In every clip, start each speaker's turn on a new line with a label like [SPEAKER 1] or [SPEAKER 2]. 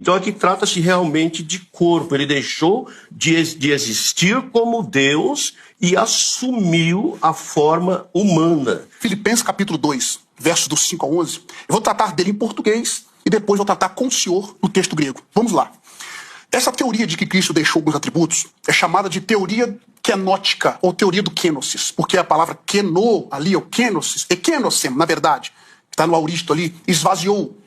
[SPEAKER 1] Então aqui trata-se realmente de corpo. Ele deixou de existir como Deus e assumiu a forma humana.
[SPEAKER 2] Filipenses capítulo 2, versos do 5 a 11. Eu vou tratar dele em português e depois vou tratar com o senhor no texto grego. Vamos lá. Essa teoria de que Cristo deixou alguns atributos é chamada de teoria kenótica, ou teoria do kenosis, porque a palavra keno ali, o kenosis, é kenosem, na verdade, que está no auristo ali, esvaziou.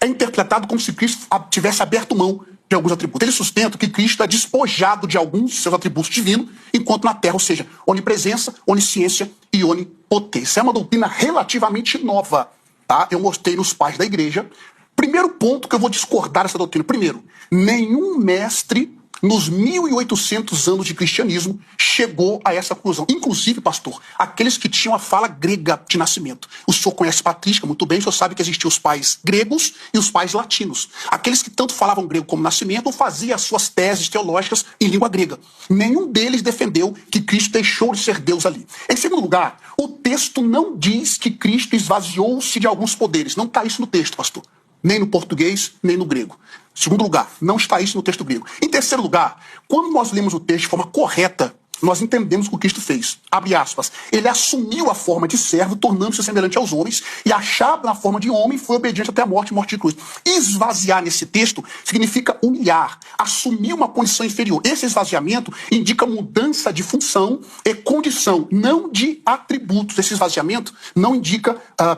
[SPEAKER 2] É interpretado como se Cristo tivesse aberto mão de alguns atributos. Ele sustenta que Cristo é despojado de alguns de seus atributos divinos, enquanto na Terra, ou seja, onipresença, onisciência e onipotência. É uma doutrina relativamente nova, tá? Eu mostrei nos pais da igreja. Primeiro ponto que eu vou discordar dessa doutrina. Primeiro, nenhum mestre nos 1.800 anos de cristianismo chegou a essa conclusão. Inclusive, pastor, aqueles que tinham a fala grega de nascimento. O senhor conhece patrística muito bem, o senhor sabe que existiam os pais gregos e os pais latinos. Aqueles que tanto falavam grego como nascimento faziam as suas teses teológicas em língua grega. Nenhum deles defendeu que Cristo deixou de ser Deus ali. Em segundo lugar, o texto não diz que Cristo esvaziou-se de alguns poderes. Não está isso no texto, pastor. Nem no português, nem no grego. Segundo lugar, não está isso no texto grego. Em terceiro lugar, quando nós lemos o texto de forma correta, nós entendemos o que Cristo fez. Abre aspas. Ele assumiu a forma de servo, tornando-se semelhante aos homens, e achado na forma de homem, foi obediente até a morte e morte de cruz. Esvaziar nesse texto significa humilhar, assumir uma condição inferior. Esse esvaziamento indica mudança de função e condição, não de atributos. Esse esvaziamento não indica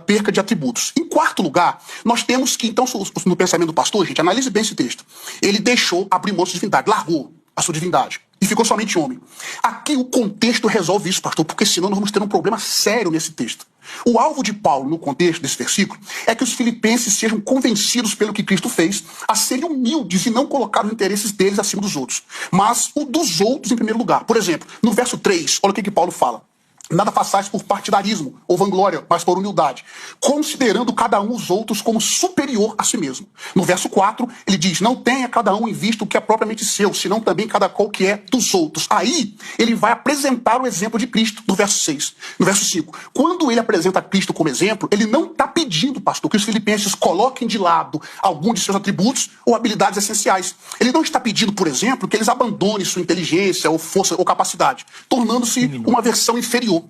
[SPEAKER 2] perca de atributos. Em quarto lugar, nós temos que, então, no pensamento do pastor, gente, analise bem esse texto. Ele deixou abrir mão de sua divindade, largou a sua divindade. E ficou somente homem. Aqui o contexto resolve isso, pastor, porque senão nós vamos ter um problema sério nesse texto. O alvo de Paulo, no contexto desse versículo, é que os filipenses sejam convencidos pelo que Cristo fez, a serem humildes e não colocar os interesses deles acima dos outros, mas o dos outros em primeiro lugar. Por exemplo, no verso 3, olha o que Paulo fala. Nada façais por partidarismo ou vanglória, mas por humildade, considerando cada um os outros como superior a si mesmo. No verso 4, ele diz, não tenha cada um em vista o que é propriamente seu, senão também cada qual que é dos outros. Aí, ele vai apresentar o exemplo de Cristo, no verso 6. No verso 5, quando ele apresenta Cristo como exemplo, ele não está pedindo, pastor, que os filipenses coloquem de lado algum de seus atributos ou habilidades essenciais. Ele não está pedindo, por exemplo, que eles abandonem sua inteligência ou força ou capacidade, tornando-se uma versão inferior.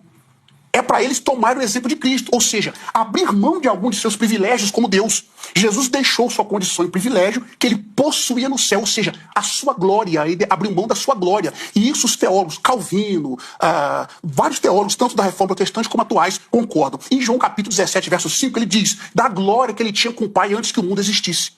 [SPEAKER 2] É para eles tomarem o exemplo de Cristo, ou seja, abrir mão de algum de seus privilégios como Deus. Jesus deixou sua condição e privilégio que ele possuía no céu, ou seja, a sua glória, ele abriu mão da sua glória. E isso os teólogos, Calvino, vários teólogos, tanto da Reforma Protestante como atuais, concordam. Em João capítulo 17, verso 5, ele diz da glória que ele tinha com o Pai antes que o mundo existisse.